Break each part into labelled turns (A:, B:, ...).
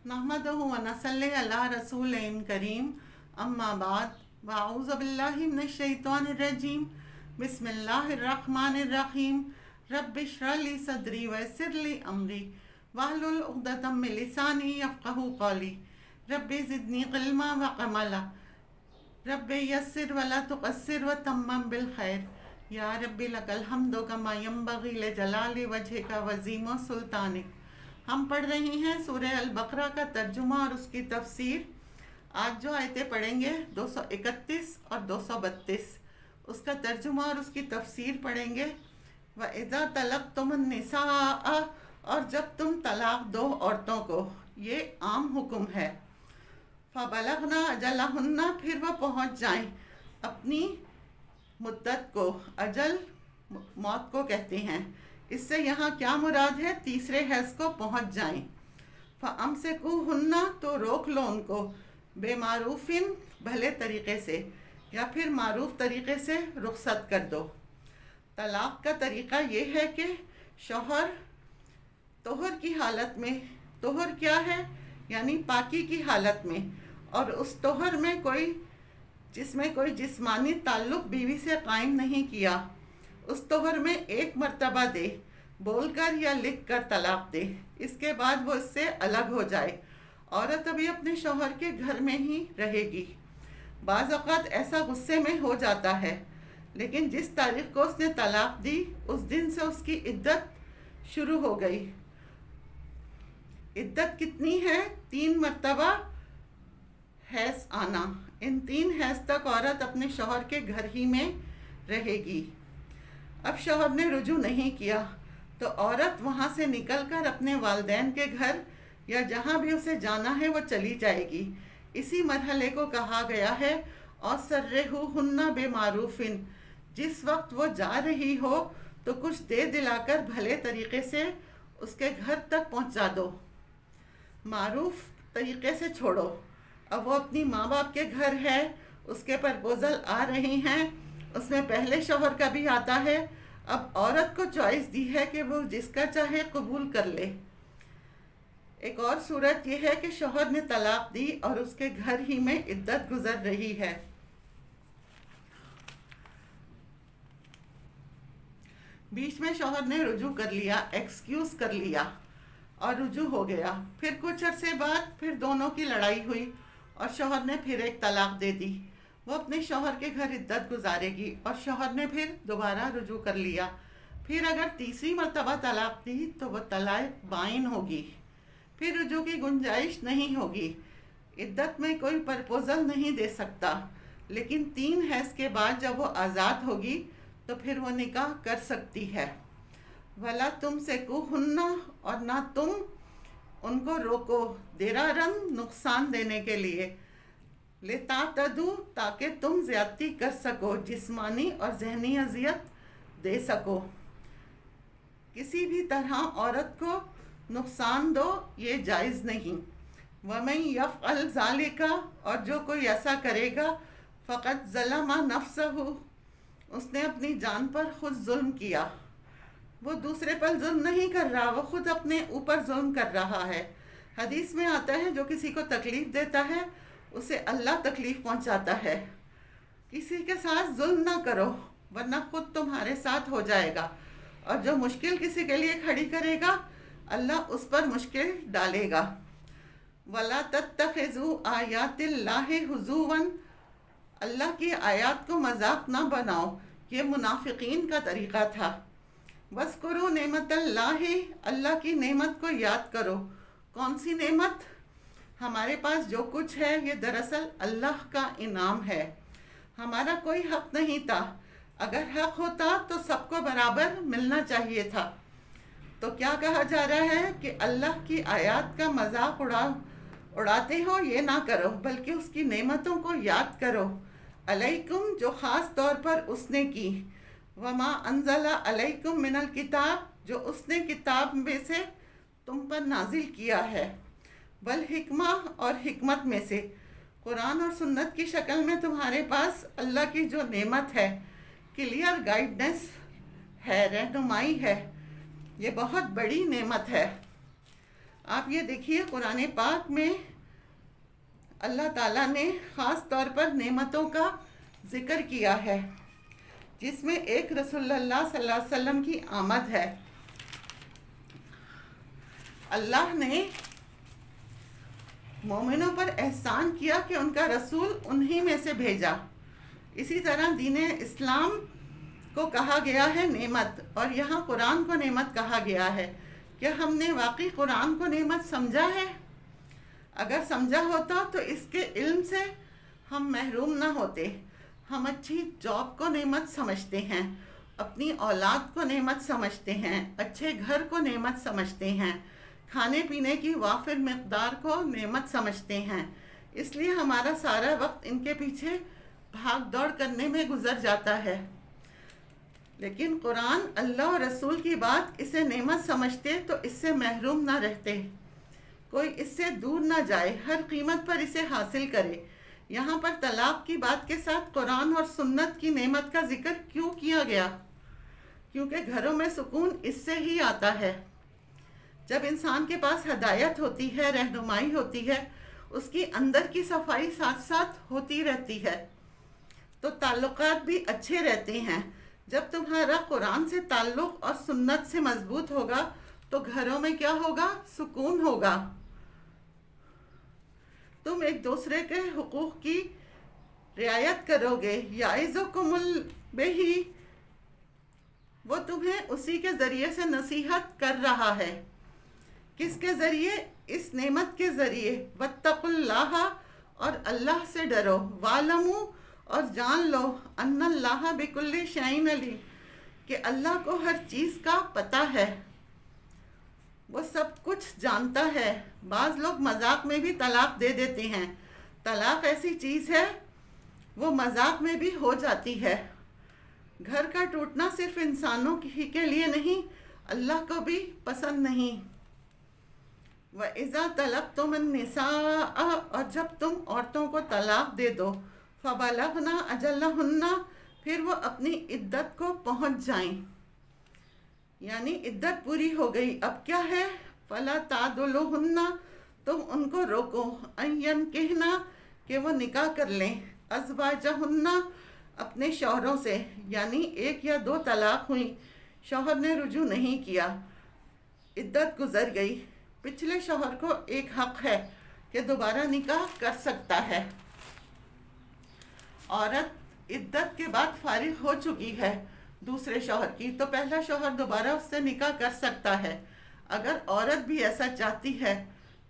A: नहमदहु व नसल्ली अला रसूलिन करीम अम्मा बाद वअऊज़ु बिल्लाहि मिनश शैतानिर रजीम बिस्मिल्लाहिर रहमानिर रहीम रब्बि इश्रह ली सदरी व यस्सिर ली अमरी वहलुल उक़दतम मिन लिसानी यफ़क़हू क़ौली रब्बि ज़िदनी इल्मा व अमला रब्बि यस्सिर व ला तुक़स्सिर व तम्मम बिल खैर या रब्बि लकल हम्दु कमा यंबग़ी लिजलाली वजहिका व अज़ीम सुल्तानिक। हम पढ़ रही हैं सूरह अल बकरा का तर्जुमा और उसकी तफसीर। आज जो आयतें पढ़ेंगे 231 और 232, उसका तर्जुमा और उसकी तफसीर पढ़ेंगे। व इज़ा तलक़्तुमुन निसाअ, और जब तुम तलाक दो औरतों को, ये आम हुक्म है। फ़बलग़ना अजलहुन्ना, फिर वह पहुँच जाएं अपनी मुद्दत को। अजल मौत को कहते हैं। इससे यहाँ क्या मुराद है? तीसरे हैज़ को पहुँच जाएं। फ़अम्सिकूहुन्ना, तो रोक लो उनको, बेमारूफ़िन, भले तरीक़े से, या फिर मारूफ तरीक़े से रुख़सत कर दो। तलाक़ का तरीक़ा ये है कि शौहर तोहर की हालत में, तोहर क्या है यानी पाकी की हालत में, और उस तोहर में जिसमें कोई जिस्मानी ताल्लुक़ बीवी से कायम नहीं किया, उस तोहर में एक मर्तबा दे, बोलकर या लिख कर तलाक दे। इसके बाद वो इससे अलग हो जाए। औरत अभी अपने शौहर के घर में ही रहेगी। बाज़ औक़ात ऐसा गुस्से में हो जाता है, लेकिन जिस तारीख़ को उसने तलाक दी उस दिन से उसकी इद्दत शुरू हो गई। इद्दत कितनी है? 3 मर्तबा हैज़ आना। इन 3 हैज़ तक औरत अपने शौहर के घर ही में रहेगी। अब शौहर ने रुजू नहीं किया तो औरत वहाँ से निकलकर अपने वालिदैन के घर या जहाँ भी उसे जाना है वो चली जाएगी। इसी मरहले को कहा गया है और सर्रिहुन्ना बेमारूफिन। जिस वक्त वो जा रही हो तो कुछ दे दिलाकर भले तरीक़े से उसके घर तक पहुँचा दो, मारूफ तरीक़े से छोड़ो। अब वो अपनी माँ बाप के घर है, उसके प्रपोज़ल आ रही हैं, उसमें पहले शौहर का भी आता है। अब औरत को चॉइस दी है कि वो जिसका चाहे कबूल कर ले। एक और सूरत यह है कि शौहर ने तलाक दी और उसके घर ही में इद्दत गुजर रही है। बीच में शौहर ने रुजू कर लिया, एक्सक्यूज़ कर लिया और रुजू हो गया। फिर कुछ अरसे बाद फिर दोनों की लड़ाई हुई और शौहर ने फिर एक तलाक दे दी। वो अपने शौहर के घर इद्दत गुजारेगी और शौहर ने फिर दोबारा रुजू कर लिया। फिर अगर तीसरी मर्तबा तलाक दी तो वह तलाक बाइन होगी, फिर रुजू की गुंजाइश नहीं होगी। इद्दत में कोई प्रपोज़ल नहीं दे सकता, लेकिन 3 हैज़ के बाद जब वो आज़ाद होगी तो फिर वो निकाह कर सकती है। वला तुमसिकूहुन्ना, और ना तुम उनको रोको, दिरारन, नुकसान देने के लिए, लितातदू, ताकि तुम ज़्यादती कर सको, जिस्मानी और ज़हनी अज़ियत दे सको। किसी भी तरह औरत को नुकसान दो, ये जायज़ नहीं। वमन यफ़अल ज़ालिका, और जो कोई ऐसा करेगा, फ़क़द ज़लमा नफ़्सहु, उसने अपनी जान पर खुद जुल्म किया। वो दूसरे पर जुल्म नहीं कर रहा, वो खुद अपने ऊपर जुल्म कर रहा है। हदीस में आता है जो किसी को तकलीफ़ देता है उसे अल्लाह तकलीफ़ पहुंचाता है। किसी के साथ जुल्म ना करो वरना खुद तुम्हारे साथ हो जाएगा, और जो मुश्किल किसी के लिए खड़ी करेगा अल्लाह उस पर मुश्किल डालेगा। वला तत्तखिज़ू आयातिल्लाहि हुज़ुवन, अल्लाह की आयत को मजाक ना बनाओ, ये मुनाफिकीन का तरीक़ा था। वज़्कुरू नेमतल्लाहि, अल्लाह की नेमत को याद करो। कौन सी नेमत? हमारे पास जो कुछ है ये दरअसल अल्लाह का इनाम है। हमारा कोई हक़ नहीं था, अगर हक़ होता तो सबको बराबर मिलना चाहिए था। तो क्या कहा जा रहा है कि अल्लाह की आयत का मजाक उड़ाते हो, ये ना करो, बल्कि उसकी नेमतों को याद करो। अलैकुम, जो ख़ास तौर पर उसने की। वमा अंज़ला अलैकुम मिनल किताब, जो उसने किताब में से तुम पर नाजिल किया है। वल हिकमा, और हिकमत में से, कुरान और सुन्नत की शक्ल में तुम्हारे पास अल्लाह की जो नेमत है, क्लियर गाइडेंस है, रहनुमाई है, ये बहुत बड़ी नेमत है। آپ یہ دیکھیے قرآن پاک میں اللہ تعالیٰ نے خاص طور پر نعمتوں کا ذکر کیا ہے، جس میں ایک رسول اللہ صلی اللہ علیہ وسلم کی آمد ہے۔ اللہ نے مومنوں پر احسان کیا کہ ان کا رسول انہی میں سے بھیجا۔ اسی طرح دین اسلام کو کہا گیا ہے نعمت، اور یہاں قرآن کو نعمت کہا گیا ہے۔ کیا ہم نے واقعی قرآن کو نعمت سمجھا ہے؟ اگر سمجھا ہوتا تو اس کے علم سے ہم محروم نہ ہوتے۔ ہم اچھی جاب کو نعمت سمجھتے ہیں، اپنی اولاد کو نعمت سمجھتے ہیں، اچھے گھر کو نعمت سمجھتے ہیں، کھانے پینے کی وافر مقدار کو نعمت سمجھتے ہیں۔ اس لیے ہمارا سارا وقت ان کے پیچھے بھاگ دوڑ کرنے میں گزر جاتا ہے۔ لیکن قرآن اللہ اور رسول کی بات اسے نعمت سمجھتے تو اس سے محروم نہ رہتے، کوئی اس سے دور نہ جائے، ہر قیمت پر اسے حاصل کرے۔ یہاں پر طلاق کی بات کے ساتھ قرآن اور سنت کی نعمت کا ذکر کیوں کیا گیا؟ کیونکہ گھروں میں سکون اس سے ہی آتا ہے۔ جب انسان کے پاس ہدایت ہوتی ہے، رہنمائی ہوتی ہے، اس کی اندر کی صفائی ساتھ ساتھ ہوتی رہتی ہے، تو تعلقات بھی اچھے رہتے ہیں۔ جب تمہارا قرآن سے تعلق اور سنت سے مضبوط ہوگا تو گھروں میں کیا ہوگا؟ سکون ہوگا۔ تم ایک دوسرے کے حقوق کی رعایت کرو گے۔ یعظکم بہ، وہ تمہیں اسی کے ذریعے سے نصیحت کر رہا ہے۔ کس کے ذریعے؟ اس نعمت کے ذریعے۔ واتقوا اللہ، اور اللہ سے ڈرو۔ وَاعْلَمُوا، اور جان لو، ان اللہ بکل شیء علیم، کہ اللہ کو ہر چیز کا پتہ ہے، وہ سب کچھ جانتا ہے۔ بعض لوگ مذاق میں بھی طلاق دے دیتے ہیں۔ طلاق ایسی چیز ہے وہ مذاق میں بھی ہو جاتی ہے۔ گھر کا ٹوٹنا صرف انسانوں ہی کے لیے نہیں، اللہ کو بھی پسند نہیں۔ وَإِذَا طَلَقْتُمُ النِّسَاءَ، اور جب تم عورتوں کو طلاق دے دو، فَبَلَغْنَ أَجَلَهُنَّ، پھر وہ اپنی عدت کو پہنچ جائیں، یعنی عدت پوری ہو گئی، اب کیا ہے؟ فَلَا تَعْضُلُوهُنَّ، تم ان کو روکو، أَن يَنكِحْنَ، کہ وہ نکاح کر لیں، أَزْوَاجَهُنَّ، اپنے شوہروں سے، یعنی ایک یا دو طلاق ہوئی، شوہر نے رجوع نہیں کیا، عدت گزر گئی، پچھلے شوہر کو ایک حق ہے کہ دوبارہ نکاح کر سکتا ہے۔ عورت عدت کے بعد فارغ ہو چکی ہے دوسرے شوہر کی، تو پہلا شوہر دوبارہ اس سے نکاح کر سکتا ہے۔ اگر عورت بھی ایسا چاہتی ہے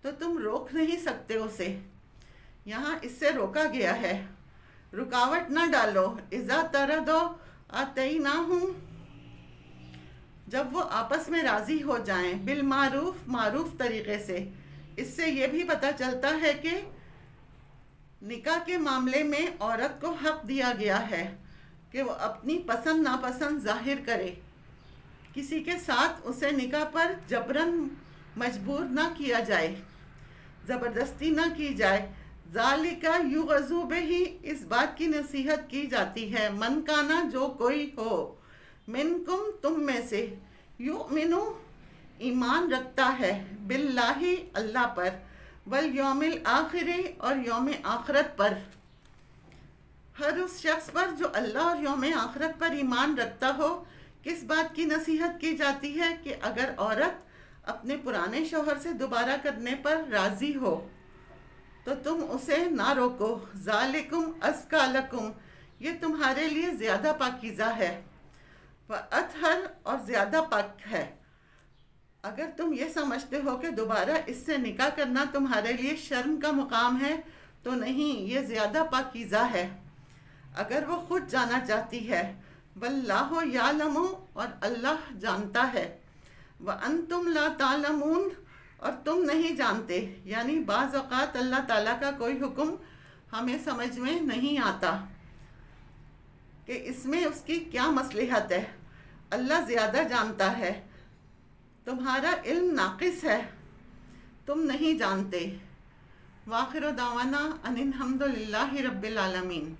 A: تو تم روک نہیں سکتے اسے، یہاں اس سے روکا گیا ہے۔ رکاوٹ نہ ڈالو۔ اذا تراضوا آتیناہم، جب وہ آپس میں راضی ہو جائیں، بالمعروف، معروف طریقے سے۔ اس سے یہ بھی پتہ چلتا ہے کہ نکاح کے معاملے میں عورت کو حق دیا گیا ہے کہ وہ اپنی پسند ناپسند ظاہر کرے، کسی کے ساتھ اسے نکاح پر جبراً مجبور نہ کیا جائے، زبردستی نہ کی جائے۔ ذالک یوعظ بہ، اس بات کی نصیحت کی جاتی ہے، من کانا، جو کوئی ہو، منکم، تم میں سے، یؤمنو، ایمان رکھتا ہے، باللہ، اللہ پر، والیوم الآخر، اور یوم آخرت پر۔ ہر اس شخص پر جو اللہ اور یوم آخرت پر ایمان رکھتا ہو۔ کس بات کی نصیحت کی جاتی ہے؟ کہ اگر عورت اپنے پرانے شوہر سے دوبارہ کرنے پر راضی ہو تو تم اسے نہ روکو۔ ذالکم ازکی لکم، یہ تمہارے لیے زیادہ پاکیزہ ہے، وأطہر، اور زیادہ پاک ہے۔ اگر تم یہ سمجھتے ہو کہ دوبارہ اس سے نکاح کرنا تمہارے لیے شرم کا مقام ہے تو نہیں، یہ زیادہ پاکیزہ ہے اگر وہ خود جانا چاہتی ہے۔ واللہ یعلم، اور اللہ جانتا ہے، وانتم لا تعلمون، اور تم نہیں جانتے، یعنی بعض اوقات اللہ تعالیٰ کا کوئی حکم ہمیں سمجھ میں نہیں آتا کہ اس میں اس کی کیا مصلحت ہے۔ اللہ زیادہ جانتا ہے، تمہارا علم ناقص ہے، تم نہیں جانتے۔ وآخر دعوانا ان الحمد للہ رب العالمین۔